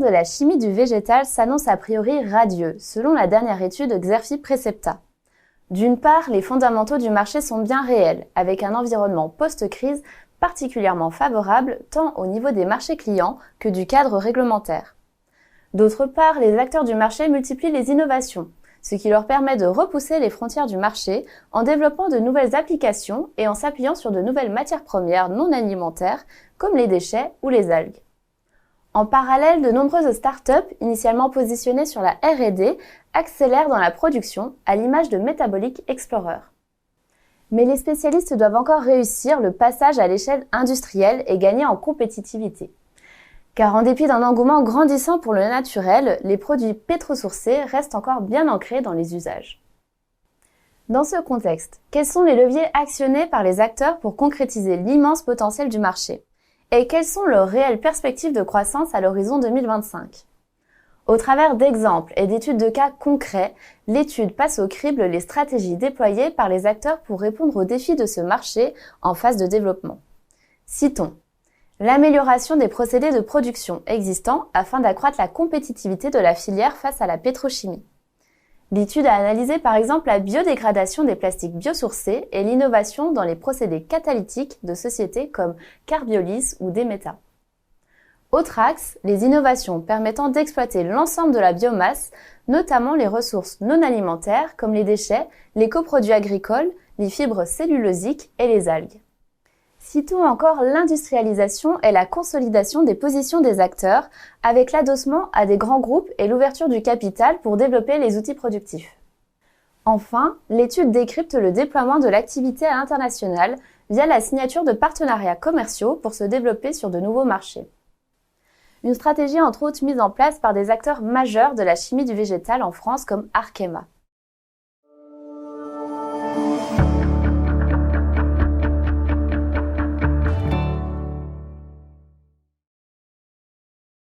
de la chimie du végétal s'annonce a priori radieux, selon la dernière étude Xerfi Precepta. D'une part, les fondamentaux du marché sont bien réels, avec un environnement post-crise particulièrement favorable tant au niveau des marchés clients que du cadre réglementaire. D'autre part, les acteurs du marché multiplient les innovations, ce qui leur permet de repousser les frontières du marché en développant de nouvelles applications et en s'appuyant sur de nouvelles matières premières non alimentaires comme les déchets ou les algues. En parallèle, de nombreuses startups, initialement positionnées sur la R&D, accélèrent dans la production, à l'image de Metabolic Explorer. Mais les spécialistes doivent encore réussir le passage à l'échelle industrielle et gagner en compétitivité. Car en dépit d'un engouement grandissant pour le naturel, les produits pétrosourcés restent encore bien ancrés dans les usages. Dans ce contexte, quels sont les leviers actionnés par les acteurs pour concrétiser l'immense potentiel du marché ? Et quelles sont leurs réelles perspectives de croissance à l'horizon 2025 ? Au travers d'exemples et d'études de cas concrets, l'étude passe au crible les stratégies déployées par les acteurs pour répondre aux défis de ce marché en phase de développement. Citons l'amélioration des procédés de production existants afin d'accroître la compétitivité de la filière face à la pétrochimie. L'étude a analysé par exemple la biodégradation des plastiques biosourcés et l'innovation dans les procédés catalytiques de sociétés comme Carbiolise ou Demeta. Autre axe, les innovations permettant d'exploiter l'ensemble de la biomasse, notamment les ressources non alimentaires comme les déchets, les coproduits agricoles, les fibres cellulosiques et les algues. Citons encore l'industrialisation et la consolidation des positions des acteurs avec l'adossement à des grands groupes et l'ouverture du capital pour développer les outils productifs. Enfin, l'étude décrypte le déploiement de l'activité à l'international via la signature de partenariats commerciaux pour se développer sur de nouveaux marchés. Une stratégie entre autres mise en place par des acteurs majeurs de la chimie du végétal en France comme Arkema.